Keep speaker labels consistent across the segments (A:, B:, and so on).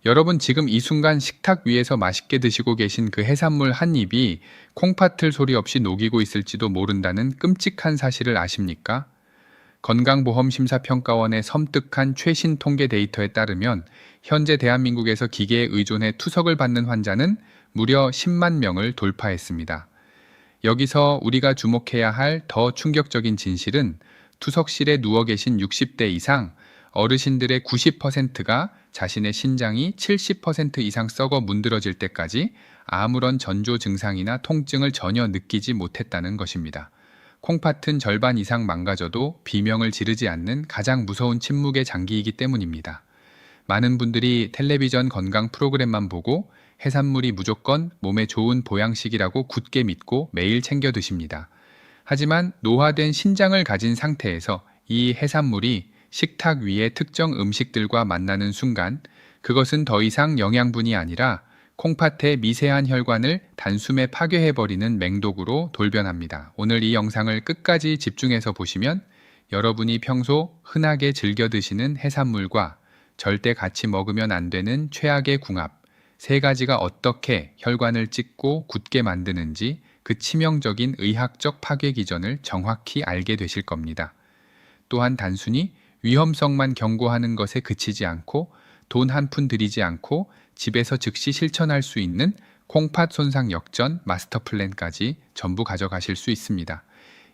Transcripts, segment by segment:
A: 여러분 지금 이 순간 식탁 위에서 맛있게 드시고 계신 그 해산물 한 입이 콩팥을 소리 없이 녹이고 있을지도 모른다는 끔찍한 사실을 아십니까? 건강보험심사평가원의 섬뜩한 최신 통계 데이터에 따르면 현재 대한민국에서 기계에 의존해 투석을 받는 환자는 무려 10만 명을 돌파했습니다. 여기서 우리가 주목해야 할 더 충격적인 진실은 투석실에 누워 계신 60대 이상 어르신들의 90%가 자신의 신장이 70% 이상 썩어 문드러질 때까지 아무런 전조 증상이나 통증을 전혀 느끼지 못했다는 것입니다. 콩팥은 절반 이상 망가져도 비명을 지르지 않는 가장 무서운 침묵의 장기이기 때문입니다. 많은 분들이 텔레비전 건강 프로그램만 보고 해산물이 무조건 몸에 좋은 보양식이라고 굳게 믿고 매일 챙겨 드십니다. 하지만 노화된 신장을 가진 상태에서 이 해산물이 식탁 위의 특정 음식들과 만나는 순간 그것은 더 이상 영양분이 아니라 콩팥의 미세한 혈관을 단숨에 파괴해버리는 맹독으로 돌변합니다. 오늘 이 영상을 끝까지 집중해서 보시면 여러분이 평소 흔하게 즐겨 드시는 해산물과 절대 같이 먹으면 안 되는 최악의 궁합, 세 가지가 어떻게 혈관을 찢고 굳게 만드는지 그 치명적인 의학적 파괴 기전을 정확히 알게 되실 겁니다. 또한 단순히 위험성만 경고하는 것에 그치지 않고 돈 한 푼 들이지 않고 집에서 즉시 실천할 수 있는 콩팥 손상 역전 마스터 플랜까지 전부 가져가실 수 있습니다.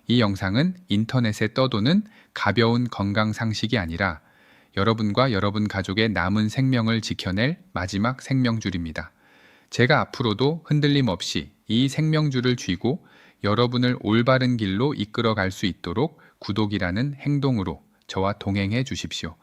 A: 이 영상은 인터넷에 떠도는 가벼운 건강 상식이 아니라 여러분과 여러분 가족의 남은 생명을 지켜낼 마지막 생명줄입니다. 제가 앞으로도 흔들림 없이 이 생명줄을 쥐고 여러분을 올바른 길로 이끌어 갈 수 있도록 구독이라는 행동으로 저와 동행해 주십시오.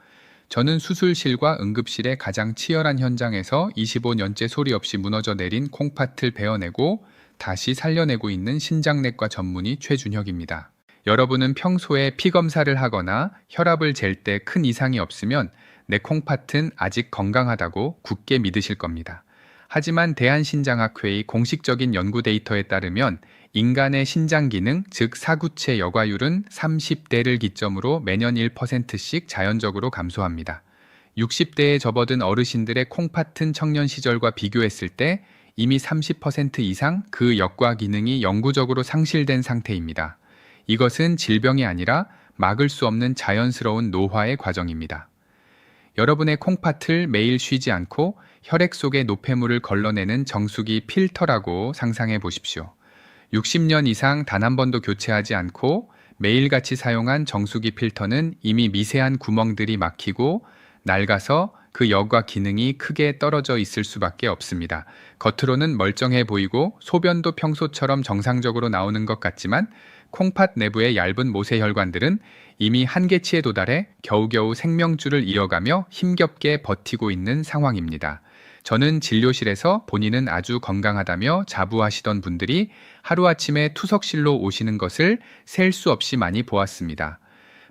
A: 저는 수술실과 응급실의 가장 치열한 현장에서 25년째 소리 없이 무너져 내린 콩팥을 베어내고 다시 살려내고 있는 신장내과 전문의 최준혁입니다. 여러분은 평소에 피검사를 하거나 혈압을 잴 때 큰 이상이 없으면 내 콩팥은 아직 건강하다고 굳게 믿으실 겁니다. 하지만 대한신장학회의 공식적인 연구 데이터에 따르면 인간의 신장 기능, 즉 사구체 여과율은 30대를 기점으로 매년 1%씩 자연적으로 감소합니다. 60대에 접어든 어르신들의 콩팥은 청년 시절과 비교했을 때 이미 30% 이상 그 역과 기능이 영구적으로 상실된 상태입니다. 이것은 질병이 아니라 막을 수 없는 자연스러운 노화의 과정입니다. 여러분의 콩팥을 매일 쉬지 않고 혈액 속의 노폐물을 걸러내는 정수기 필터라고 상상해 보십시오. 60년 이상 단 한 번도 교체하지 않고 매일같이 사용한 정수기 필터는 이미 미세한 구멍들이 막히고 낡아서 그 역과 기능이 크게 떨어져 있을 수밖에 없습니다. 겉으로는 멀쩡해 보이고 소변도 평소처럼 정상적으로 나오는 것 같지만 콩팥 내부의 얇은 모세혈관들은 이미 한계치에 도달해 겨우겨우 생명줄을 이어가며 힘겹게 버티고 있는 상황입니다. 저는 진료실에서 본인은 아주 건강하다며 자부하시던 분들이 하루아침에 투석실로 오시는 것을 셀 수 없이 많이 보았습니다.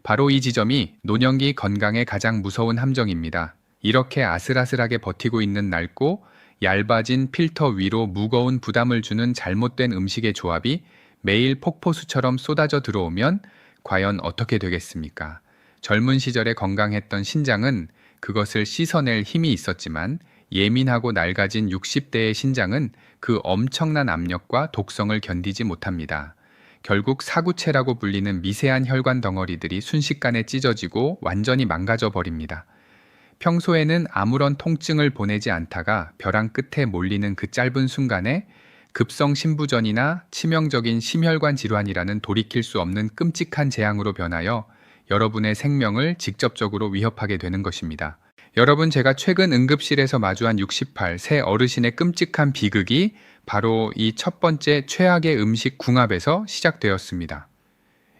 A: 바로 이 지점이 노년기 건강의 가장 무서운 함정입니다. 이렇게 아슬아슬하게 버티고 있는 낡고 얇아진 필터 위로 무거운 부담을 주는 잘못된 음식의 조합이 매일 폭포수처럼 쏟아져 들어오면 과연 어떻게 되겠습니까? 젊은 시절에 건강했던 신장은 그것을 씻어낼 힘이 있었지만 예민하고 낡아진 60대의 신장은 그 엄청난 압력과 독성을 견디지 못합니다. 결국 사구체라고 불리는 미세한 혈관 덩어리들이 순식간에 찢어지고 완전히 망가져 버립니다. 평소에는 아무런 통증을 보내지 않다가 벼랑 끝에 몰리는 그 짧은 순간에 급성 심부전이나 치명적인 심혈관 질환이라는 돌이킬 수 없는 끔찍한 재앙으로 변하여 여러분의 생명을 직접적으로 위협하게 되는 것입니다. 여러분, 제가 최근 응급실에서 마주한 68세 어르신의 끔찍한 비극이 바로 이 첫 번째 최악의 음식 궁합에서 시작되었습니다.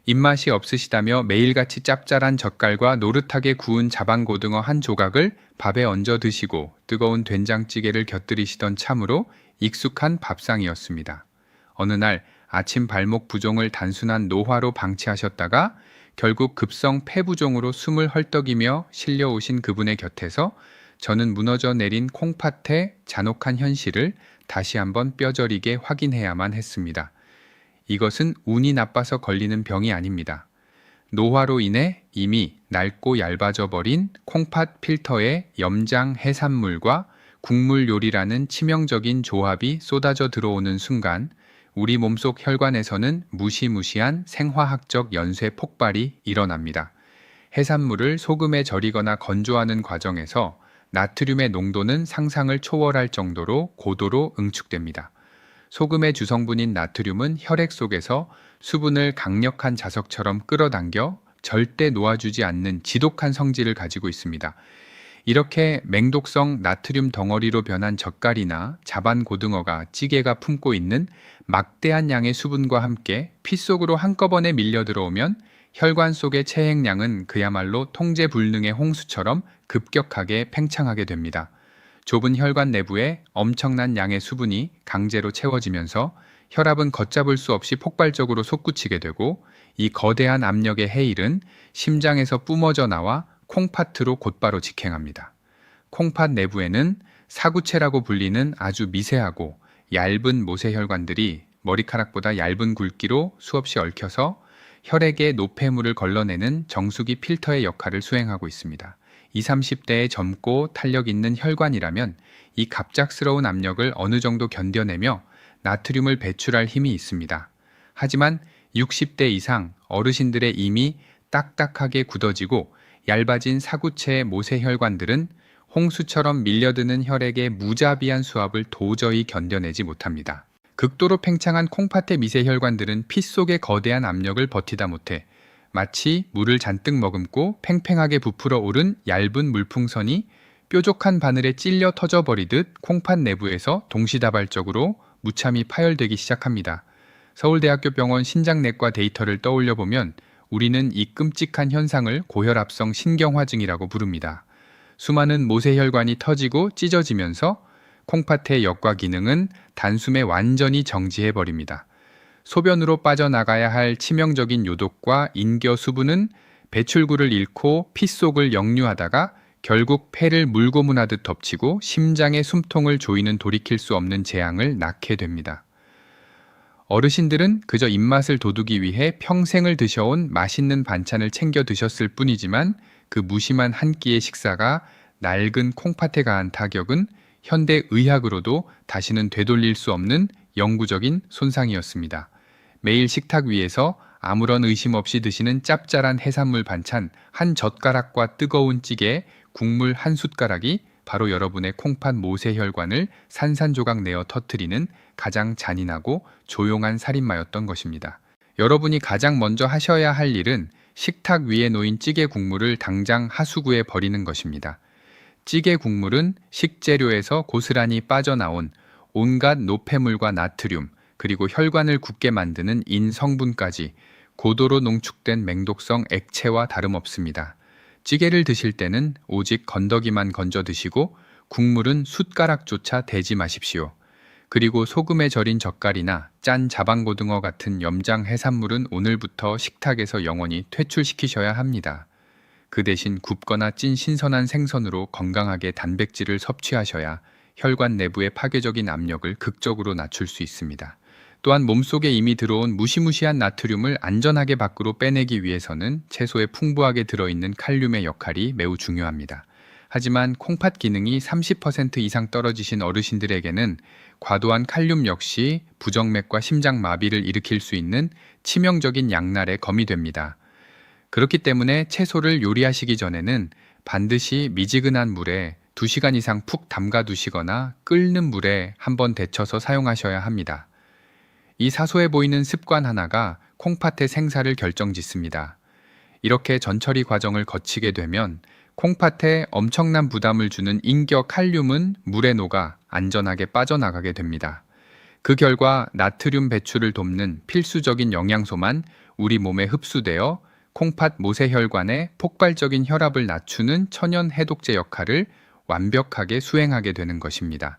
A: 입맛이 없으시다며 매일같이 짭짤한 젓갈과 노릇하게 구운 자반고등어 한 조각을 밥에 얹어 드시고 뜨거운 된장찌개를 곁들이시던 참으로 익숙한 밥상이었습니다. 어느 날 아침 발목 부종을 단순한 노화로 방치하셨다가 결국 급성 폐부종으로 숨을 헐떡이며 실려오신 그분의 곁에서 저는 무너져 내린 콩팥의 잔혹한 현실을 다시 한번 뼈저리게 확인해야만 했습니다. 이것은 운이 나빠서 걸리는 병이 아닙니다. 노화로 인해 이미 낡고 얇아져 버린 콩팥 필터의 염장 해산물과 국물 요리라는 치명적인 조합이 쏟아져 들어오는 순간 우리 몸속 혈관에서는 무시무시한 생화학적 연쇄 폭발이 일어납니다. 해산물을 소금에 절이거나 건조하는 과정에서 나트륨의 농도는 상상을 초월할 정도로 고도로 응축됩니다. 소금의 주성분인 나트륨은 혈액 속에서 수분을 강력한 자석처럼 끌어당겨 절대 놓아주지 않는 지독한 성질을 가지고 있습니다. 이렇게 맹독성 나트륨 덩어리로 변한 젓갈이나 자반 고등어가 찌개가 품고 있는 막대한 양의 수분과 함께 피 속으로 한꺼번에 밀려 들어오면 혈관 속의 체액량은 그야말로 통제 불능의 홍수처럼 급격하게 팽창하게 됩니다. 좁은 혈관 내부에 엄청난 양의 수분이 강제로 채워지면서 혈압은 걷잡을 수 없이 폭발적으로 솟구치게 되고 이 거대한 압력의 해일은 심장에서 뿜어져 나와 콩팥으로 곧바로 직행합니다. 콩팥 내부에는 사구체라고 불리는 아주 미세하고 얇은 모세혈관들이 머리카락보다 얇은 굵기로 수없이 얽혀서 혈액의 노폐물을 걸러내는 정수기 필터의 역할을 수행하고 있습니다. 20, 30대의 젊고 탄력 있는 혈관이라면 이 갑작스러운 압력을 어느 정도 견뎌내며 나트륨을 배출할 힘이 있습니다. 하지만 60대 이상 어르신들의 이미 딱딱하게 굳어지고 얇아진 사구체의 모세혈관들은 홍수처럼 밀려드는 혈액의 무자비한 수압을 도저히 견뎌내지 못합니다. 극도로 팽창한 콩팥의 미세혈관들은 피 속의 거대한 압력을 버티다 못해 마치 물을 잔뜩 머금고 팽팽하게 부풀어 오른 얇은 물풍선이 뾰족한 바늘에 찔려 터져버리듯 콩팥 내부에서 동시다발적으로 무참히 파열되기 시작합니다. 서울대학교 병원 신장내과 데이터를 떠올려 보면 우리는 이 끔찍한 현상을 고혈압성 신경화증이라고 부릅니다. 수많은 모세혈관이 터지고 찢어지면서 콩팥의 역과 기능은 단숨에 완전히 정지해버립니다. 소변으로 빠져나가야 할 치명적인 요독과 인겨 수분은 배출구를 잃고 피 속을 역류하다가 결국 폐를 물고문하듯 덮치고 심장의 숨통을 조이는 돌이킬 수 없는 재앙을 낳게 됩니다. 어르신들은 그저 입맛을 돋우기 위해 평생을 드셔온 맛있는 반찬을 챙겨 드셨을 뿐이지만 그 무심한 한 끼의 식사가 낡은 콩팥에 가한 타격은 현대 의학으로도 다시는 되돌릴 수 없는 영구적인 손상이었습니다. 매일 식탁 위에서 아무런 의심 없이 드시는 짭짤한 해산물 반찬 한 젓가락과 뜨거운 찌개에 국물 한 숟가락이 바로 여러분의 콩팥 모세혈관을 산산조각 내어 터뜨리는 가장 잔인하고 조용한 살인마였던 것입니다. 여러분이 가장 먼저 하셔야 할 일은 식탁 위에 놓인 찌개 국물을 당장 하수구에 버리는 것입니다. 찌개 국물은 식재료에서 고스란히 빠져나온 온갖 노폐물과 나트륨, 그리고 혈관을 굳게 만드는 인 성분까지 고도로 농축된 맹독성 액체와 다름없습니다. 찌개를 드실 때는 오직 건더기만 건져 드시고 국물은 숟가락조차 대지 마십시오. 그리고 소금에 절인 젓갈이나 짠 자반고등어 같은 염장 해산물은 오늘부터 식탁에서 영원히 퇴출시키셔야 합니다. 그 대신 굽거나 찐 신선한 생선으로 건강하게 단백질을 섭취하셔야 혈관 내부의 파괴적인 압력을 극적으로 낮출 수 있습니다. 또한 몸속에 이미 들어온 무시무시한 나트륨을 안전하게 밖으로 빼내기 위해서는 채소에 풍부하게 들어있는 칼륨의 역할이 매우 중요합니다. 하지만 콩팥 기능이 30% 이상 떨어지신 어르신들에게는 과도한 칼륨 역시 부정맥과 심장마비를 일으킬 수 있는 치명적인 양날의 검이 됩니다. 그렇기 때문에 채소를 요리하시기 전에는 반드시 미지근한 물에 2시간 이상 푹 담가 두시거나 끓는 물에 한번 데쳐서 사용하셔야 합니다. 이 사소해 보이는 습관 하나가 콩팥의 생사를 결정짓습니다. 이렇게 전처리 과정을 거치게 되면 콩팥에 엄청난 부담을 주는 인겨 칼륨은 물에 녹아 안전하게 빠져나가게 됩니다. 그 결과 나트륨 배출을 돕는 필수적인 영양소만 우리 몸에 흡수되어 콩팥 모세혈관의 폭발적인 혈압을 낮추는 천연 해독제 역할을 완벽하게 수행하게 되는 것입니다.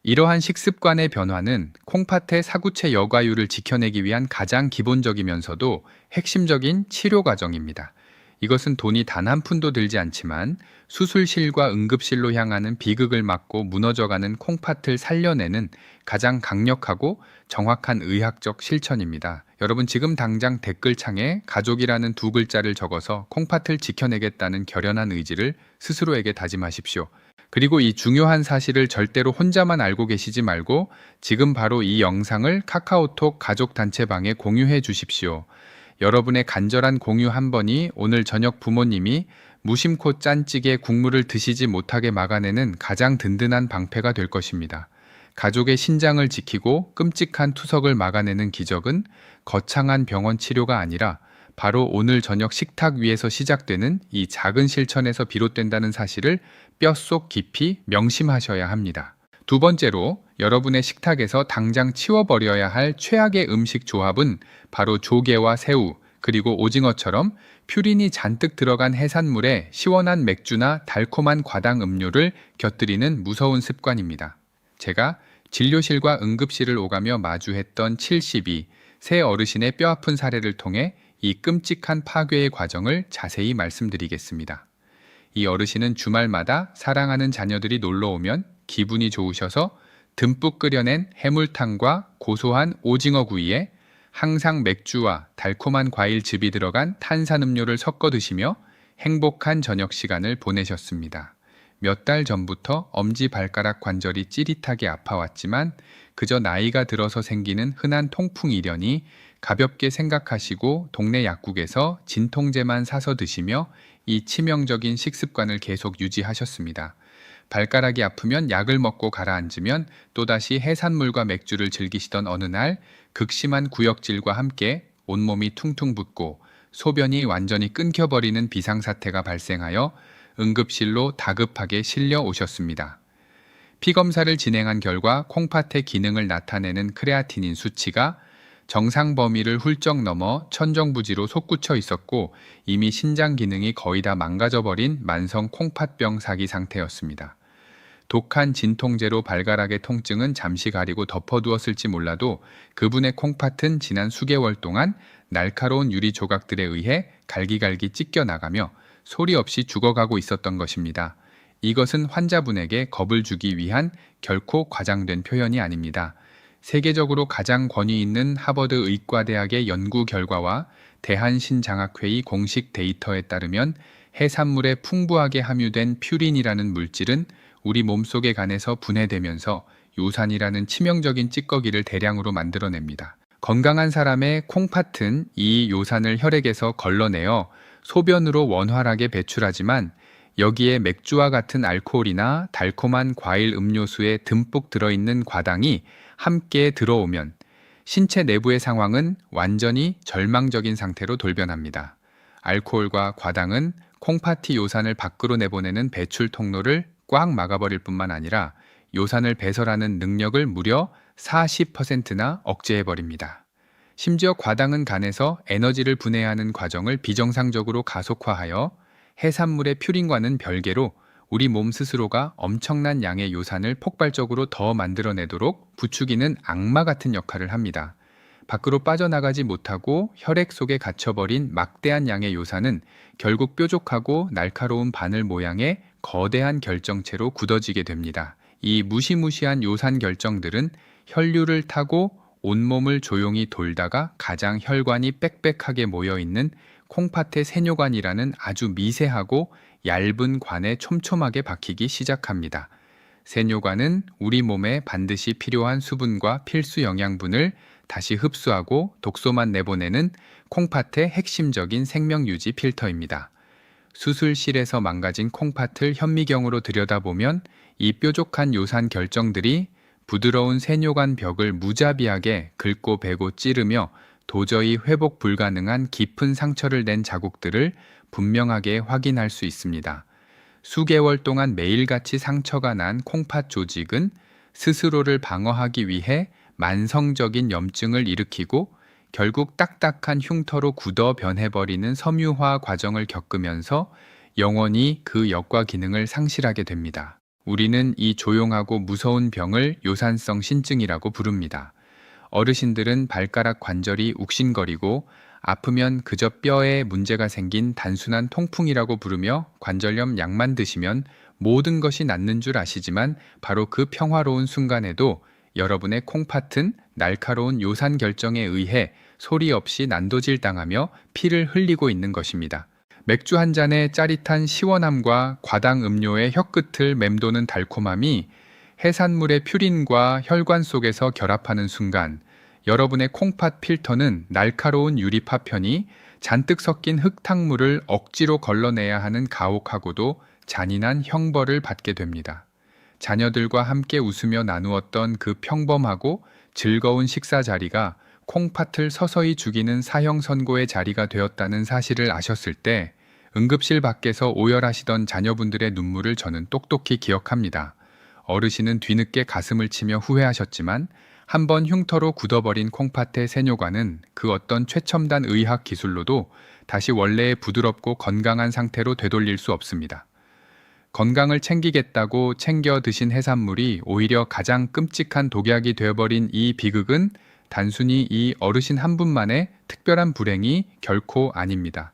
A: 이러한 식습관의 변화는 콩팥의 사구체 여과율을 지켜내기 위한 가장 기본적이면서도 핵심적인 치료 과정입니다. 이것은 돈이 단 한 푼도 들지 않지만 수술실과 응급실로 향하는 비극을 막고 무너져가는 콩팥을 살려내는 가장 강력하고 정확한 의학적 실천입니다. 여러분 지금 당장 댓글창에 가족이라는 2글자를 적어서 콩팥을 지켜내겠다는 결연한 의지를 스스로에게 다짐하십시오. 그리고 이 중요한 사실을 절대로 혼자만 알고 계시지 말고 지금 바로 이 영상을 카카오톡 가족 단체방에 공유해 주십시오. 여러분의 간절한 공유 한 번이 오늘 저녁 부모님이 무심코 짠 찌개 국물을 드시지 못하게 막아내는 가장 든든한 방패가 될 것입니다. 가족의 신장을 지키고 끔찍한 투석을 막아내는 기적은 거창한 병원 치료가 아니라 바로 오늘 저녁 식탁 위에서 시작되는 이 작은 실천에서 비롯된다는 사실을 뼛속 깊이 명심하셔야 합니다. 두 번째로 여러분의 식탁에서 당장 치워버려야 할 최악의 음식 조합은 바로 조개와 새우, 그리고 오징어처럼 퓨린이 잔뜩 들어간 해산물에 시원한 맥주나 달콤한 과당 음료를 곁들이는 무서운 습관입니다. 제가 진료실과 응급실을 오가며 마주했던 72, 세 어르신의 뼈아픈 사례를 통해 이 끔찍한 파괴의 과정을 자세히 말씀드리겠습니다. 이 어르신은 주말마다 사랑하는 자녀들이 놀러오면 기분이 좋으셔서 듬뿍 끓여낸 해물탕과 고소한 오징어 구이에 항상 맥주와 달콤한 과일즙이 들어간 탄산음료를 섞어 드시며 행복한 저녁 시간을 보내셨습니다. 몇 달 전부터 엄지발가락 관절이 찌릿하게 아파왔지만 그저 나이가 들어서 생기는 흔한 통풍이려니 가볍게 생각하시고 동네 약국에서 진통제만 사서 드시며 이 치명적인 식습관을 계속 유지하셨습니다. 발가락이 아프면 약을 먹고 가라앉으면 또다시 해산물과 맥주를 즐기시던 어느 날 극심한 구역질과 함께 온몸이 퉁퉁 붓고 소변이 완전히 끊겨버리는 비상사태가 발생하여 응급실로 다급하게 실려 오셨습니다. 피검사를 진행한 결과 콩팥의 기능을 나타내는 크레아티닌 수치가 정상 범위를 훌쩍 넘어 천정부지로 솟구쳐 있었고 이미 신장 기능이 거의 다 망가져버린 만성 콩팥병 사기 상태였습니다. 독한 진통제로 발가락의 통증은 잠시 가리고 덮어두었을지 몰라도 그분의 콩팥은 지난 수개월 동안 날카로운 유리 조각들에 의해 갈기갈기 찢겨나가며 소리 없이 죽어가고 있었던 것입니다. 이것은 환자분에게 겁을 주기 위한 결코 과장된 표현이 아닙니다. 세계적으로 가장 권위 있는 하버드 의과대학의 연구 결과와 대한신장학회의 공식 데이터에 따르면 해산물에 풍부하게 함유된 퓨린이라는 물질은 우리 몸속의 간에서 분해되면서 요산이라는 치명적인 찌꺼기를 대량으로 만들어냅니다. 건강한 사람의 콩팥은 이 요산을 혈액에서 걸러내어 소변으로 원활하게 배출하지만 여기에 맥주와 같은 알코올이나 달콤한 과일 음료수에 듬뿍 들어있는 과당이 함께 들어오면 신체 내부의 상황은 완전히 절망적인 상태로 돌변합니다. 알코올과 과당은 콩팥이 요산을 밖으로 내보내는 배출 통로를 꽉 막아버릴 뿐만 아니라 요산을 배설하는 능력을 무려 40%나 억제해버립니다. 심지어 과당은 간에서 에너지를 분해하는 과정을 비정상적으로 가속화하여 해산물의 퓨린과는 별개로 우리 몸 스스로가 엄청난 양의 요산을 폭발적으로 더 만들어내도록 부추기는 악마 같은 역할을 합니다. 밖으로 빠져나가지 못하고 혈액 속에 갇혀버린 막대한 양의 요산은 결국 뾰족하고 날카로운 바늘 모양의 거대한 결정체로 굳어지게 됩니다. 이 무시무시한 요산 결정들은 혈류를 타고 온몸을 조용히 돌다가 가장 혈관이 빽빽하게 모여있는 콩팥의 세뇨관이라는 아주 미세하고 얇은 관에 촘촘하게 박히기 시작합니다. 세뇨관은 우리 몸에 반드시 필요한 수분과 필수 영양분을 다시 흡수하고 독소만 내보내는 콩팥의 핵심적인 생명유지 필터입니다. 수술실에서 망가진 콩팥을 현미경으로 들여다보면 이 뾰족한 요산 결정들이 부드러운 세뇨관 벽을 무자비하게 긁고 베고 찌르며 도저히 회복 불가능한 깊은 상처를 낸 자국들을 분명하게 확인할 수 있습니다. 수개월 동안 매일같이 상처가 난 콩팥 조직은 스스로를 방어하기 위해 만성적인 염증을 일으키고 결국 딱딱한 흉터로 굳어 변해버리는 섬유화 과정을 겪으면서 영원히 그 역과 기능을 상실하게 됩니다. 우리는 이 조용하고 무서운 병을 요산성 신증이라고 부릅니다. 어르신들은 발가락 관절이 욱신거리고 아프면 그저 뼈에 문제가 생긴 단순한 통풍이라고 부르며 관절염 약만 드시면 모든 것이 낫는 줄 아시지만 바로 그 평화로운 순간에도 여러분의 콩팥은 날카로운 요산 결정에 의해 소리 없이 난도질 당하며 피를 흘리고 있는 것입니다. 맥주 한 잔의 짜릿한 시원함과 과당 음료의 혀끝을 맴도는 달콤함이 해산물의 퓨린과 혈관 속에서 결합하는 순간 여러분의 콩팥 필터는 날카로운 유리 파편이 잔뜩 섞인 흙탕물을 억지로 걸러내야 하는 가혹하고도 잔인한 형벌을 받게 됩니다. 자녀들과 함께 웃으며 나누었던 그 평범하고 즐거운 식사 자리가 콩팥을 서서히 죽이는 사형 선고의 자리가 되었다는 사실을 아셨을 때 응급실 밖에서 오열하시던 자녀분들의 눈물을 저는 똑똑히 기억합니다. 어르신은 뒤늦게 가슴을 치며 후회하셨지만 한번 흉터로 굳어버린 콩팥의 세뇨관은 그 어떤 최첨단 의학 기술로도 다시 원래의 부드럽고 건강한 상태로 되돌릴 수 없습니다. 건강을 챙기겠다고 챙겨 드신 해산물이 오히려 가장 끔찍한 독약이 되어버린 이 비극은 단순히 이 어르신 한 분만의 특별한 불행이 결코 아닙니다.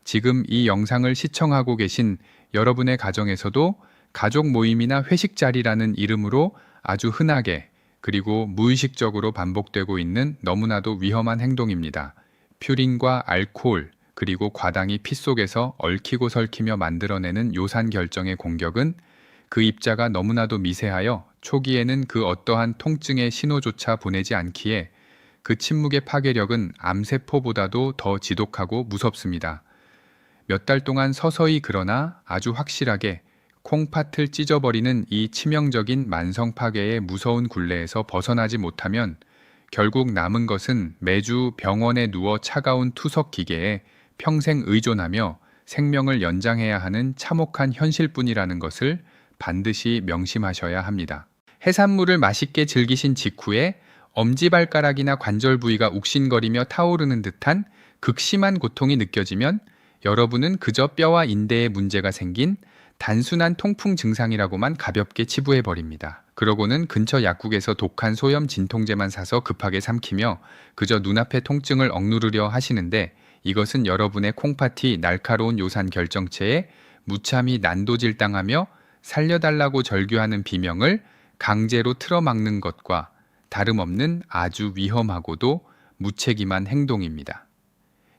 A: 지금 이 영상을 시청하고 계신 여러분의 가정에서도 가족 모임이나 회식 자리라는 이름으로 아주 흔하게 그리고 무의식적으로 반복되고 있는 너무나도 위험한 행동입니다. 퓨린과 알코올 그리고 과당이 피 속에서 얽히고 설키며 만들어내는 요산 결정의 공격은 그 입자가 너무나도 미세하여 초기에는 그 어떠한 통증의 신호조차 보내지 않기에 그 침묵의 파괴력은 암세포보다도 더 지독하고 무섭습니다. 몇 달 동안 서서히 그러나 아주 확실하게 콩팥을 찢어버리는 이 치명적인 만성 파괴의 무서운 굴레에서 벗어나지 못하면 결국 남은 것은 매주 병원에 누워 차가운 투석 기계에 평생 의존하며 생명을 연장해야 하는 참혹한 현실뿐이라는 것을 반드시 명심하셔야 합니다. 해산물을 맛있게 즐기신 직후에 엄지발가락이나 관절 부위가 욱신거리며 타오르는 듯한 극심한 고통이 느껴지면 여러분은 그저 뼈와 인대에 문제가 생긴 단순한 통풍 증상이라고만 가볍게 치부해버립니다. 그러고는 근처 약국에서 독한 소염 진통제만 사서 급하게 삼키며 그저 눈앞의 통증을 억누르려 하시는데 이것은 여러분의 콩팥이 날카로운 요산 결정체에 무참히 난도질당하며 살려달라고 절규하는 비명을 강제로 틀어막는 것과 다름없는 아주 위험하고도 무책임한 행동입니다.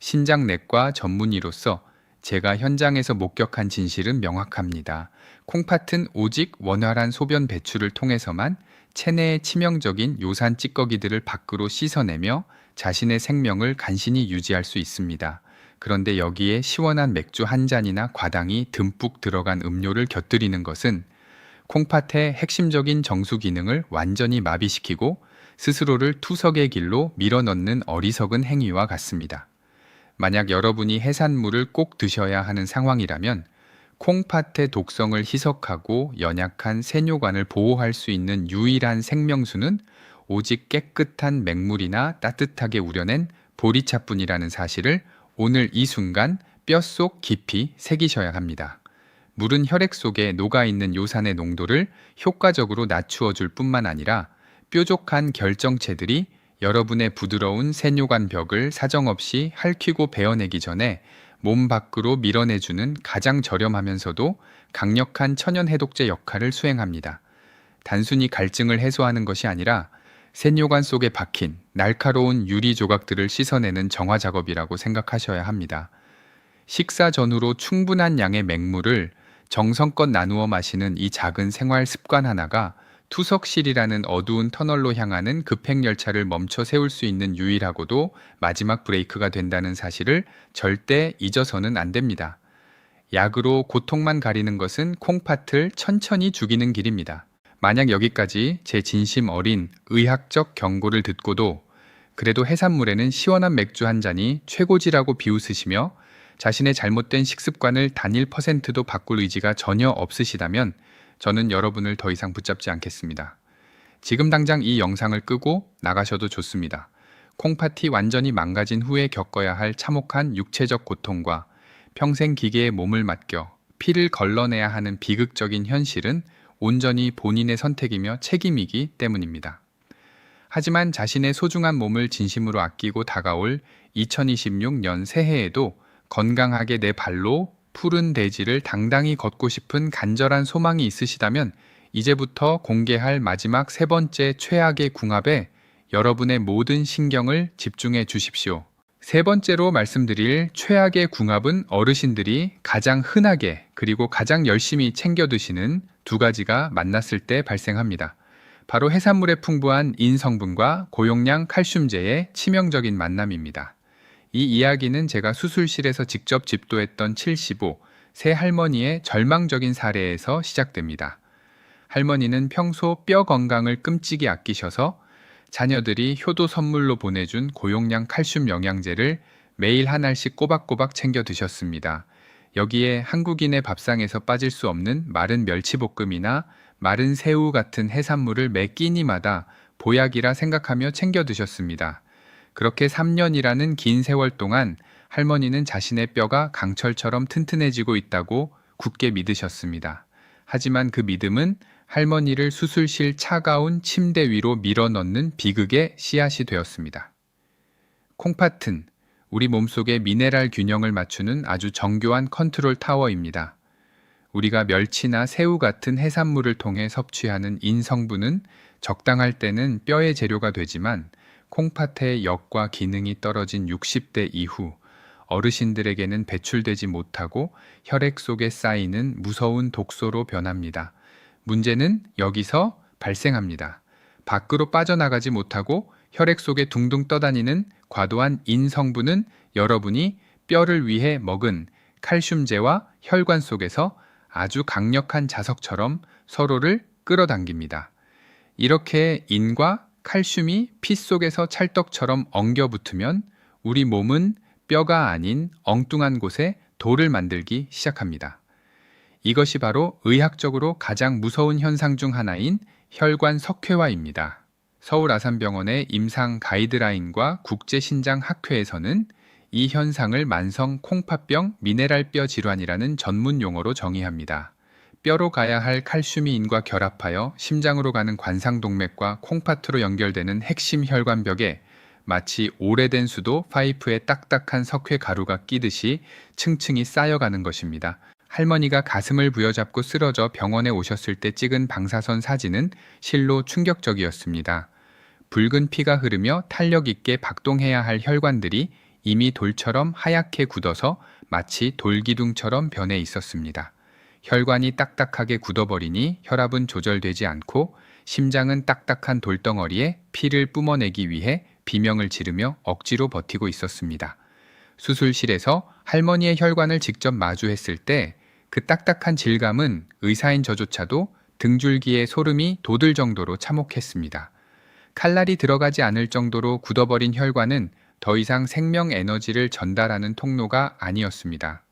A: 신장내과 전문의로서 제가 현장에서 목격한 진실은 명확합니다. 콩팥은 오직 원활한 소변 배출을 통해서만 체내의 치명적인 요산 찌꺼기들을 밖으로 씻어내며 자신의 생명을 간신히 유지할 수 있습니다. 그런데 여기에 시원한 맥주 한 잔이나 과당이 듬뿍 들어간 음료를 곁들이는 것은 콩팥의 핵심적인 정수 기능을 완전히 마비시키고 스스로를 투석의 길로 밀어넣는 어리석은 행위와 같습니다. 만약 여러분이 해산물을 꼭 드셔야 하는 상황이라면 콩팥의 독성을 희석하고 연약한 세뇨관을 보호할 수 있는 유일한 생명수는 오직 깨끗한 맹물이나 따뜻하게 우려낸 보리차뿐이라는 사실을 오늘 이 순간 뼛속 깊이 새기셔야 합니다. 물은 혈액 속에 녹아있는 요산의 농도를 효과적으로 낮추어 줄 뿐만 아니라 뾰족한 결정체들이 여러분의 부드러운 세뇨관 벽을 사정없이 핥히고 베어내기 전에 몸 밖으로 밀어내주는 가장 저렴하면서도 강력한 천연 해독제 역할을 수행합니다. 단순히 갈증을 해소하는 것이 아니라 세뇨관 속에 박힌 날카로운 유리 조각들을 씻어내는 정화 작업이라고 생각하셔야 합니다. 식사 전후로 충분한 양의 맹물을 정성껏 나누어 마시는 이 작은 생활 습관 하나가 투석실이라는 어두운 터널로 향하는 급행열차를 멈춰 세울 수 있는 유일하고도 마지막 브레이크가 된다는 사실을 절대 잊어서는 안 됩니다. 약으로 고통만 가리는 것은 콩팥을 천천히 죽이는 길입니다. 만약 여기까지 제 진심 어린 의학적 경고를 듣고도 그래도 해산물에는 시원한 맥주 한 잔이 최고지라고 비웃으시며 자신의 잘못된 식습관을 단 1%도 바꿀 의지가 전혀 없으시다면 저는 여러분을 더 이상 붙잡지 않겠습니다. 지금 당장 이 영상을 끄고 나가셔도 좋습니다. 콩팥이 완전히 망가진 후에 겪어야 할 참혹한 육체적 고통과 평생 기계에 몸을 맡겨 피를 걸러내야 하는 비극적인 현실은 온전히 본인의 선택이며 책임이기 때문입니다. 하지만 자신의 소중한 몸을 진심으로 아끼고 다가올 2026년 새해에도 건강하게 내 발로 푸른 대지를 당당히 걷고 싶은 간절한 소망이 있으시다면 이제부터 공개할 마지막 세 번째 최악의 궁합에 여러분의 모든 신경을 집중해 주십시오. 세 번째로 말씀드릴 최악의 궁합은 어르신들이 가장 흔하게 그리고 가장 열심히 챙겨 드시는 두 가지가 만났을 때 발생합니다. 바로 해산물에 풍부한 인 성분과 고용량 칼슘제의 치명적인 만남입니다. 이 이야기는 제가 수술실에서 직접 집도했던 75, 세 할머니의 절망적인 사례에서 시작됩니다. 할머니는 평소 뼈 건강을 끔찍이 아끼셔서 자녀들이 효도 선물로 보내준 고용량 칼슘 영양제를 매일 한 알씩 꼬박꼬박 챙겨 드셨습니다. 여기에 한국인의 밥상에서 빠질 수 없는 마른 멸치볶음이나 마른 새우 같은 해산물을 매 끼니마다 보약이라 생각하며 챙겨 드셨습니다. 그렇게 3년이라는 긴 세월 동안 할머니는 자신의 뼈가 강철처럼 튼튼해지고 있다고 굳게 믿으셨습니다. 하지만 그 믿음은 할머니를 수술실 차가운 침대 위로 밀어넣는 비극의 씨앗이 되었습니다. 콩팥은 우리 몸속의 미네랄 균형을 맞추는 아주 정교한 컨트롤 타워입니다. 우리가 멸치나 새우 같은 해산물을 통해 섭취하는 인 성분은 적당할 때는 뼈의 재료가 되지만 콩팥의 역과 기능이 떨어진 60대 이후 어르신들에게는 배출되지 못하고 혈액 속에 쌓이는 무서운 독소로 변합니다. 문제는 여기서 발생합니다. 밖으로 빠져나가지 못하고 혈액 속에 둥둥 떠다니는 과도한 인 성분은 여러분이 뼈를 위해 먹은 칼슘제와 혈관 속에서 아주 강력한 자석처럼 서로를 끌어당깁니다. 이렇게 인과 칼슘이 피 속에서 찰떡처럼 엉겨 붙으면 우리 몸은 뼈가 아닌 엉뚱한 곳에 돌을 만들기 시작합니다. 이것이 바로 의학적으로 가장 무서운 현상 중 하나인 혈관 석회화입니다. 서울 아산병원의 임상 가이드라인과 국제신장학회에서는 이 현상을 만성 콩팥병 미네랄뼈 질환이라는 전문 용어로 정의합니다. 뼈로 가야 할 칼슘이 인과 결합하여 심장으로 가는 관상동맥과 콩팥으로 연결되는 핵심 혈관벽에 마치 오래된 수도 파이프에 딱딱한 석회 가루가 끼듯이 층층이 쌓여가는 것입니다. 할머니가 가슴을 부여잡고 쓰러져 병원에 오셨을 때 찍은 방사선 사진은 실로 충격적이었습니다. 붉은 피가 흐르며 탄력 있게 박동해야 할 혈관들이 이미 돌처럼 하얗게 굳어서 마치 돌기둥처럼 변해 있었습니다. 혈관이 딱딱하게 굳어버리니 혈압은 조절되지 않고 심장은 딱딱한 돌덩어리에 피를 뿜어내기 위해 비명을 지르며 억지로 버티고 있었습니다. 수술실에서 할머니의 혈관을 직접 마주했을 때 그 딱딱한 질감은 의사인 저조차도 등줄기에 소름이 돋을 정도로 참혹했습니다. 칼날이 들어가지 않을 정도로 굳어버린 혈관은 더 이상 생명 에너지를 전달하는 통로가 아니었습니다.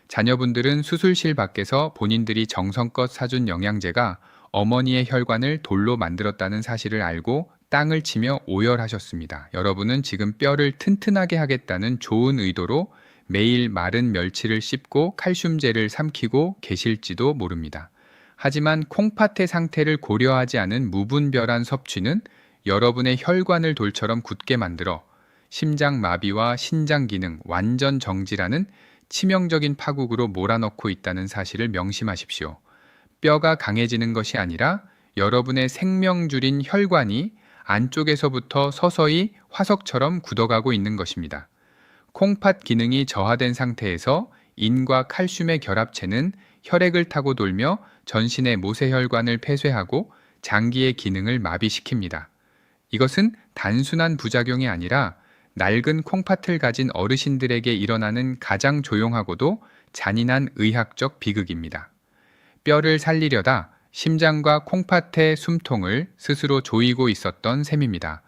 A: 자녀분들은 수술실 밖에서 본인들이 정성껏 사준 영양제가 어머니의 혈관을 돌로 만들었다는 사실을 알고 땅을 치며 오열하셨습니다. 여러분은 지금 뼈를 튼튼하게 하겠다는 좋은 의도로 매일 마른 멸치를 씹고 칼슘제를 삼키고 계실지도 모릅니다. 하지만 콩팥의 상태를 고려하지 않은 무분별한 섭취는 여러분의 혈관을 돌처럼 굳게 만들어 심장 마비와 신장 기능 완전 정지라는 치명적인 파국으로 몰아넣고 있다는 사실을 명심하십시오. 뼈가 강해지는 것이 아니라 여러분의 생명줄인 혈관이 안쪽에서부터 서서히 화석처럼 굳어가고 있는 것입니다. 콩팥 기능이 저하된 상태에서 인과 칼슘의 결합체는 혈액을 타고 돌며 전신의 모세혈관을 폐쇄하고 장기의 기능을 마비시킵니다. 이것은 단순한 부작용이 아니라 낡은 콩팥을 가진 어르신들에게 일어나는 가장 조용하고도 잔인한 의학적 비극입니다. 뼈를 살리려다 심장과 콩팥의 숨통을 스스로 조이고 있었던 셈입니다.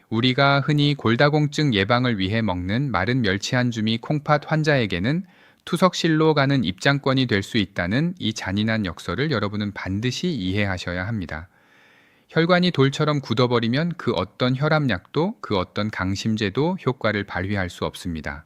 A: 우리가 흔히 골다공증 예방을 위해 먹는 마른 멸치 한 줌이 콩팥 환자에게는 투석실로 가는 입장권이 될 수 있다는 이 잔인한 역설을 여러분은 반드시 이해하셔야 합니다. 혈관이 돌처럼 굳어버리면 그 어떤 혈압약도 그 어떤 강심제도 효과를 발휘할 수 없습니다.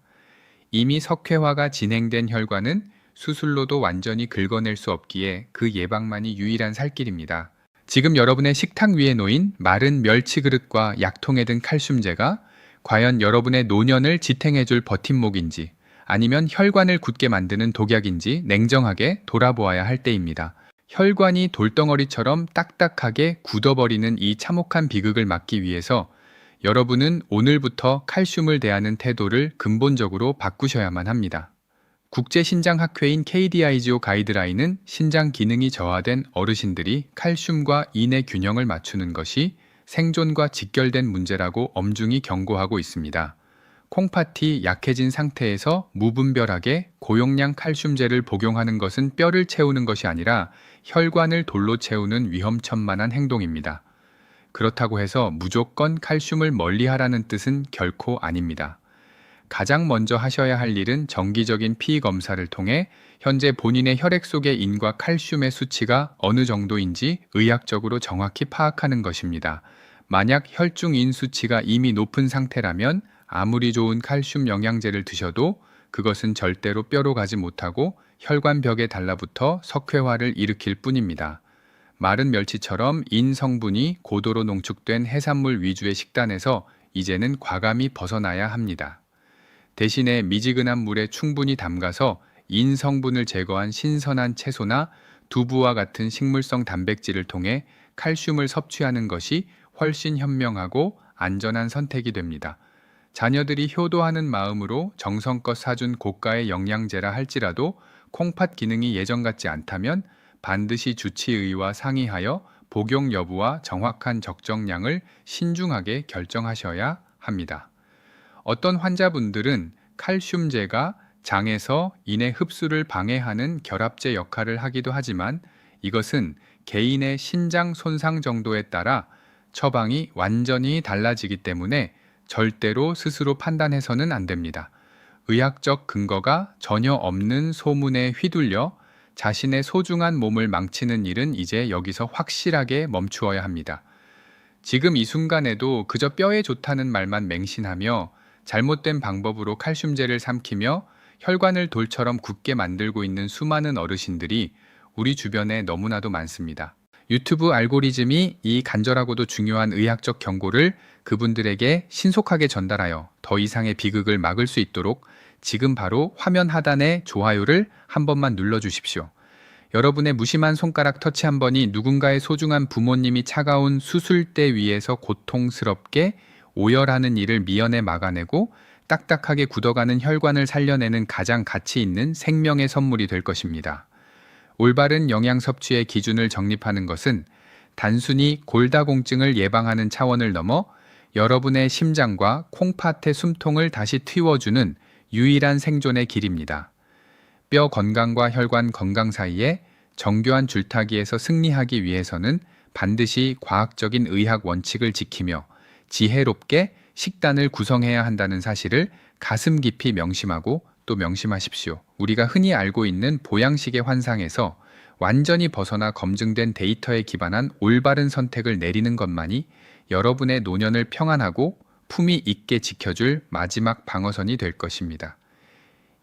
A: 이미 석회화가 진행된 혈관은 수술로도 완전히 긁어낼 수 없기에 그 예방만이 유일한 살 길입니다. 지금 여러분의 식탁 위에 놓인 마른 멸치 그릇과 약통에 든 칼슘제가 과연 여러분의 노년을 지탱해줄 버팀목인지 아니면 혈관을 굳게 만드는 독약인지 냉정하게 돌아보아야 할 때입니다. 혈관이 돌덩어리처럼 딱딱하게 굳어버리는 이 참혹한 비극을 막기 위해서 여러분은 오늘부터 칼슘을 대하는 태도를 근본적으로 바꾸셔야만 합니다. 국제신장학회인 KDIGO 가이드라인은 신장 기능이 저하된 어르신들이 칼슘과 인의 균형을 맞추는 것이 생존과 직결된 문제라고 엄중히 경고하고 있습니다. 콩팥이 약해진 상태에서 무분별하게 고용량 칼슘제를 복용하는 것은 뼈를 채우는 것이 아니라 혈관을 돌로 채우는 위험천만한 행동입니다. 그렇다고 해서 무조건 칼슘을 멀리하라는 뜻은 결코 아닙니다. 가장 먼저 하셔야 할 일은 정기적인 피 검사를 통해 현재 본인의 혈액 속의 인과 칼슘의 수치가 어느 정도인지 의학적으로 정확히 파악하는 것입니다. 만약 혈중인 수치가 이미 높은 상태라면 아무리 좋은 칼슘 영양제를 드셔도 그것은 절대로 뼈로 가지 못하고 혈관벽에 달라붙어 석회화를 일으킬 뿐입니다. 마른 멸치처럼 인 성분이 고도로 농축된 해산물 위주의 식단에서 이제는 과감히 벗어나야 합니다. 대신에 미지근한 물에 충분히 담가서 인 성분을 제거한 신선한 채소나 두부와 같은 식물성 단백질을 통해 칼슘을 섭취하는 것이 훨씬 현명하고 안전한 선택이 됩니다. 자녀들이 효도하는 마음으로 정성껏 사준 고가의 영양제라 할지라도 콩팥 기능이 예전 같지 않다면 반드시 주치의와 상의하여 복용 여부와 정확한 적정량을 신중하게 결정하셔야 합니다. 어떤 환자분들은 칼슘제가 장에서 인의 흡수를 방해하는 결합제 역할을 하기도 하지만 이것은 개인의 신장 손상 정도에 따라 처방이 완전히 달라지기 때문에 절대로 스스로 판단해서는 안 됩니다. 의학적 근거가 전혀 없는 소문에 휘둘려 자신의 소중한 몸을 망치는 일은 이제 여기서 확실하게 멈추어야 합니다. 지금 이 순간에도 그저 뼈에 좋다는 말만 맹신하며 잘못된 방법으로 칼슘제를 삼키며 혈관을 돌처럼 굳게 만들고 있는 수많은 어르신들이 우리 주변에 너무나도 많습니다. 유튜브 알고리즘이 이 간절하고도 중요한 의학적 경고를 그분들에게 신속하게 전달하여 더 이상의 비극을 막을 수 있도록 지금 바로 화면 하단에 좋아요를 한 번만 눌러주십시오. 여러분의 무심한 손가락 터치 한 번이 누군가의 소중한 부모님이 차가운 수술대 위에서 고통스럽게 오열하는 일을 미연에 막아내고 딱딱하게 굳어가는 혈관을 살려내는 가장 가치 있는 생명의 선물이 될 것입니다. 올바른 영양 섭취의 기준을 정립하는 것은 단순히 골다공증을 예방하는 차원을 넘어 여러분의 심장과 콩팥의 숨통을 다시 틔워주는 유일한 생존의 길입니다. 뼈 건강과 혈관 건강 사이에 정교한 줄타기에서 승리하기 위해서는 반드시 과학적인 의학 원칙을 지키며 지혜롭게 식단을 구성해야 한다는 사실을 가슴 깊이 명심하고 또 명심하십시오. 우리가 흔히 알고 있는 보양식의 환상에서 완전히 벗어나 검증된 데이터에 기반한 올바른 선택을 내리는 것만이 여러분의 노년을 평안하고 품위 있게 지켜줄 마지막 방어선이 될 것입니다.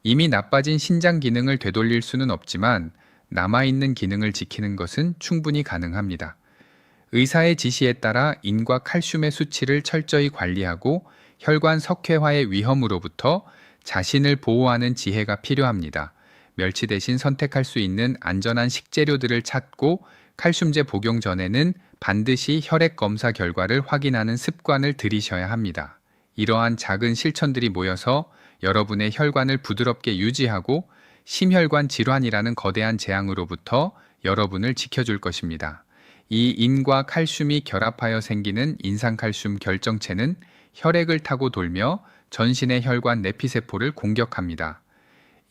A: 이미 나빠진 신장 기능을 되돌릴 수는 없지만 남아있는 기능을 지키는 것은 충분히 가능합니다. 의사의 지시에 따라 인과 칼슘의 수치를 철저히 관리하고 혈관 석회화의 위험으로부터 자신을 보호하는 지혜가 필요합니다. 멸치 대신 선택할 수 있는 안전한 식재료들을 찾고 칼슘제 복용 전에는 반드시 혈액 검사 결과를 확인하는 습관을 들이셔야 합니다. 이러한 작은 실천들이 모여서 여러분의 혈관을 부드럽게 유지하고 심혈관 질환이라는 거대한 재앙으로부터 여러분을 지켜줄 것입니다. 이 인과 칼슘이 결합하여 생기는 인상칼슘 결정체는 혈액을 타고 돌며 전신의 혈관 내피세포를 공격합니다.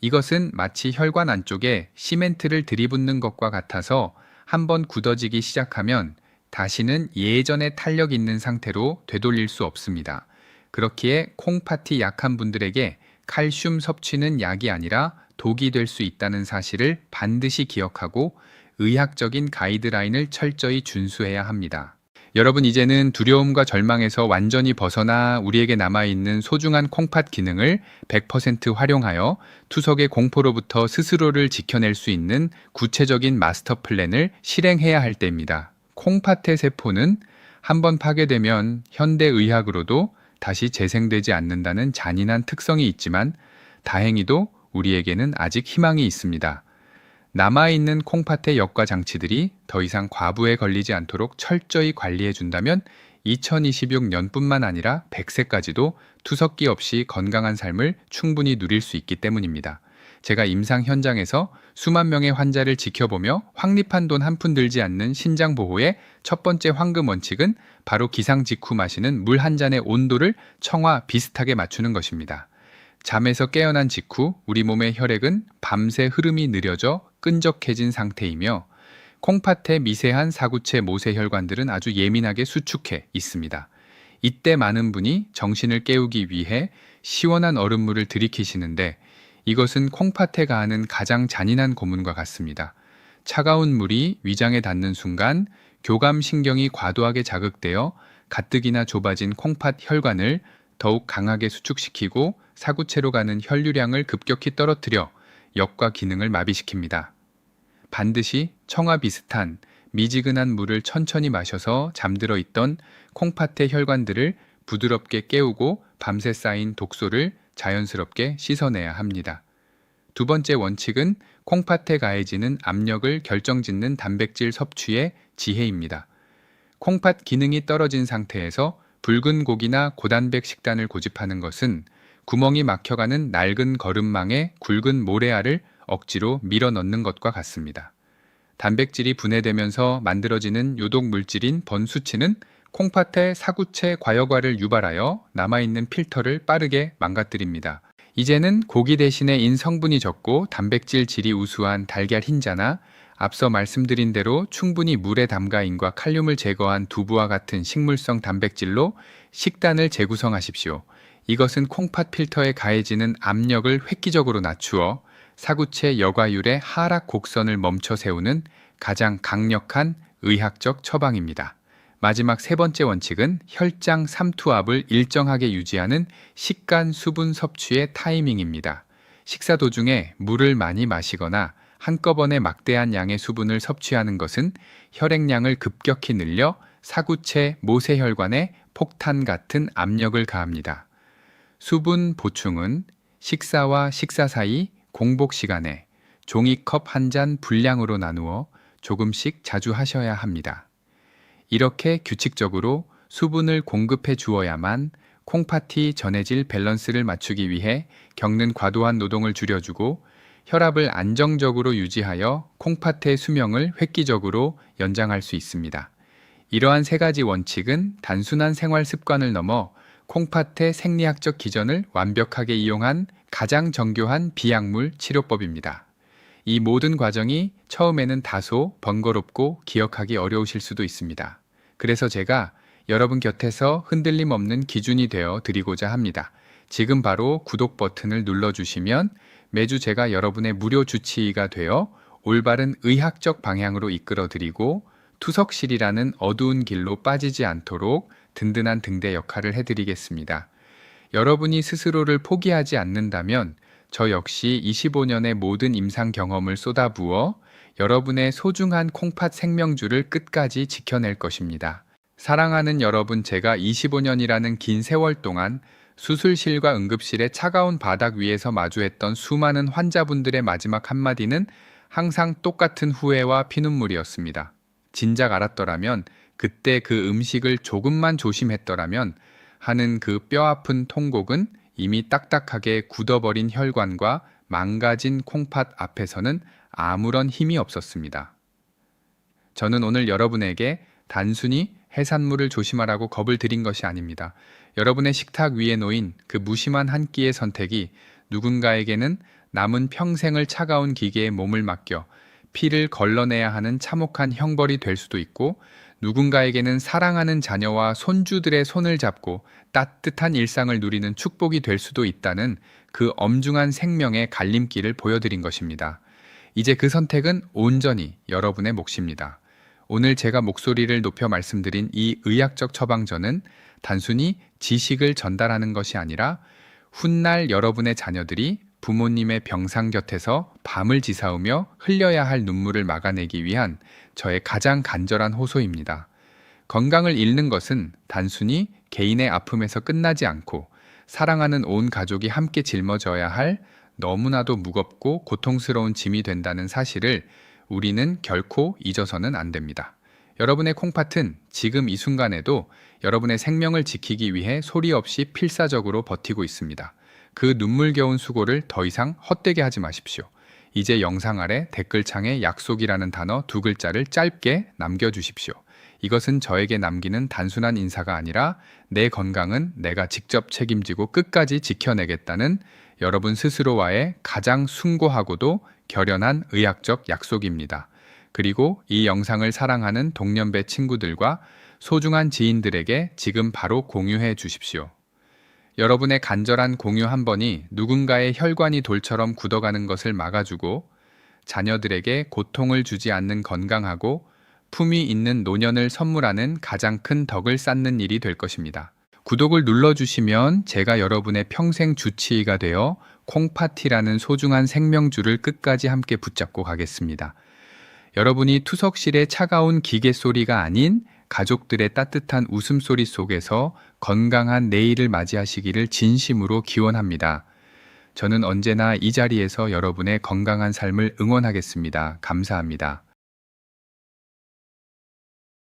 A: 이것은 마치 혈관 안쪽에 시멘트를 들이붓는 것과 같아서 한번 굳어지기 시작하면 다시는 예전의 탄력 있는 상태로 되돌릴 수 없습니다. 그렇기에 콩팥이 약한 분들에게 칼슘 섭취는 약이 아니라 독이 될 수 있다는 사실을 반드시 기억하고 의학적인 가이드라인을 철저히 준수해야 합니다. 여러분, 이제는 두려움과 절망에서 완전히 벗어나 우리에게 남아있는 소중한 콩팥 기능을 100% 활용하여 투석의 공포로부터 스스로를 지켜낼 수 있는 구체적인 마스터 플랜을 실행해야 할 때입니다. 콩팥의 세포는 한번 파괴되면 현대의학으로도 다시 재생되지 않는다는 잔인한 특성이 있지만 다행히도 우리에게는 아직 희망이 있습니다. 남아있는 콩팥의 역과 장치들이 더 이상 과부에 걸리지 않도록 철저히 관리해 준다면 2026년뿐만 아니라 100세까지도 투석기 없이 건강한 삶을 충분히 누릴 수 있기 때문입니다. 제가 임상 현장에서 수만 명의 환자를 지켜보며 확립한 돈 한 푼 들지 않는 신장 보호의 첫 번째 황금 원칙은 바로 기상 직후 마시는 물 한 잔의 온도를 청와 비슷하게 맞추는 것입니다. 잠에서 깨어난 직후 우리 몸의 혈액은 밤새 흐름이 느려져 끈적해진 상태이며 콩팥의 미세한 사구체 모세혈관들은 아주 예민하게 수축해 있습니다. 이때 많은 분이 정신을 깨우기 위해 시원한 얼음물을 들이키시는데 이것은 콩팥에 가하는 가장 잔인한 고문과 같습니다. 차가운 물이 위장에 닿는 순간 교감신경이 과도하게 자극되어 가뜩이나 좁아진 콩팥 혈관을 더욱 강하게 수축시키고 사구체로 가는 혈류량을 급격히 떨어뜨려 역과 기능을 마비시킵니다. 반드시 청아 비슷한 미지근한 물을 천천히 마셔서 잠들어 있던 콩팥의 혈관들을 부드럽게 깨우고 밤새 쌓인 독소를 자연스럽게 씻어내야 합니다. 두 번째 원칙은 콩팥에 가해지는 압력을 결정짓는 단백질 섭취의 지혜입니다. 콩팥 기능이 떨어진 상태에서 붉은 고기나 고단백 식단을 고집하는 것은 구멍이 막혀가는 낡은 거름망에 굵은 모래알을 억지로 밀어 넣는 것과 같습니다. 단백질이 분해되면서 만들어지는 요독 물질인 번수치는 콩팥의 사구체 과여과를 유발하여 남아있는 필터를 빠르게 망가뜨립니다. 이제는 고기 대신에 인 성분이 적고 단백질 질이 우수한 달걀 흰자나 앞서 말씀드린 대로 충분히 물에 담가 인과 칼륨을 제거한 두부와 같은 식물성 단백질로 식단을 재구성하십시오. 이것은 콩팥 필터에 가해지는 압력을 획기적으로 낮추어 사구체 여과율의 하락 곡선을 멈춰 세우는 가장 강력한 의학적 처방입니다. 마지막 세 번째 원칙은 혈장 삼투압을 일정하게 유지하는 식간 수분 섭취의 타이밍입니다. 식사 도중에 물을 많이 마시거나 한꺼번에 막대한 양의 수분을 섭취하는 것은 혈액량을 급격히 늘려 사구체 모세혈관에 폭탄 같은 압력을 가합니다. 수분 보충은 식사와 식사 사이 공복 시간에 종이컵 한 잔 분량으로 나누어 조금씩 자주 하셔야 합니다. 이렇게 규칙적으로 수분을 공급해 주어야만 콩팥이 전해질 밸런스를 맞추기 위해 겪는 과도한 노동을 줄여주고 혈압을 안정적으로 유지하여 콩팥의 수명을 획기적으로 연장할 수 있습니다. 이러한 세 가지 원칙은 단순한 생활 습관을 넘어 콩팥의 생리학적 기전을 완벽하게 이용한 가장 정교한 비약물 치료법입니다. 이 모든 과정이 처음에는 다소 번거롭고 기억하기 어려우실 수도 있습니다. 그래서 제가 여러분 곁에서 흔들림 없는 기준이 되어 드리고자 합니다. 지금 바로 구독 버튼을 눌러주시면 매주 제가 여러분의 무료 주치의가 되어 올바른 의학적 방향으로 이끌어 드리고 투석실이라는 어두운 길로 빠지지 않도록 든든한 등대 역할을 해드리겠습니다. 여러분이 스스로를 포기하지 않는다면 저 역시 25년의 모든 임상 경험을 쏟아부어 여러분의 소중한 콩팥 생명줄을 끝까지 지켜낼 것입니다. 사랑하는 여러분, 제가 25년이라는 긴 세월 동안 수술실과 응급실의 차가운 바닥 위에서 마주했던 수많은 환자분들의 마지막 한마디는 항상 똑같은 후회와 피눈물이었습니다. 진작 알았더라면, 그때 그 음식을 조금만 조심했더라면 하는 그 뼈아픈 통곡은 이미 딱딱하게 굳어버린 혈관과 망가진 콩팥 앞에서는 아무런 힘이 없었습니다. 저는 오늘 여러분에게 단순히 해산물을 조심하라고 겁을 드린 것이 아닙니다. 여러분의 식탁 위에 놓인 그 무심한 한 끼의 선택이 누군가에게는 남은 평생을 차가운 기계에 몸을 맡겨 피를 걸러내야 하는 참혹한 형벌이 될 수도 있고, 누군가에게는 사랑하는 자녀와 손주들의 손을 잡고 따뜻한 일상을 누리는 축복이 될 수도 있다는 그 엄중한 생명의 갈림길을 보여드린 것입니다. 이제 그 선택은 온전히 여러분의 몫입니다. 오늘 제가 목소리를 높여 말씀드린 이 의학적 처방전은 단순히 지식을 전달하는 것이 아니라 훗날 여러분의 자녀들이 부모님의 병상 곁에서 밤을 지사우며 흘려야 할 눈물을 막아내기 위한 저의 가장 간절한 호소입니다. 건강을 잃는 것은 단순히 개인의 아픔에서 끝나지 않고 사랑하는 온 가족이 함께 짊어져야 할 너무나도 무겁고 고통스러운 짐이 된다는 사실을 우리는 결코 잊어서는 안 됩니다. 여러분의 콩팥은 지금 이 순간에도 여러분의 생명을 지키기 위해 소리 없이 필사적으로 버티고 있습니다. 그 눈물겨운 수고를 더 이상 헛되게 하지 마십시오. 이제 영상 아래 댓글창에 약속이라는 단어 2글자를 짧게 남겨주십시오. 이것은 저에게 남기는 단순한 인사가 아니라 내 건강은 내가 직접 책임지고 끝까지 지켜내겠다는 여러분 스스로와의 가장 숭고하고도 결연한 의학적 약속입니다. 그리고 이 영상을 사랑하는 동년배 친구들과 소중한 지인들에게 지금 바로 공유해 주십시오. 여러분의 간절한 공유 한 번이 누군가의 혈관이 돌처럼 굳어가는 것을 막아주고 자녀들에게 고통을 주지 않는 건강하고 품위 있는 노년을 선물하는 가장 큰 덕을 쌓는 일이 될 것입니다. 구독을 눌러주시면 제가 여러분의 평생 주치의가 되어 콩파티라는 소중한 생명줄을 끝까지 함께 붙잡고 가겠습니다. 여러분이 투석실의 차가운 기계 소리가 아닌 가족들의 따뜻한 웃음소리 속에서 건강한 내일을 맞이하시기를 진심으로 기원합니다. 저는 언제나 이 자리에서 여러분의 건강한 삶을 응원하겠습니다. 감사합니다.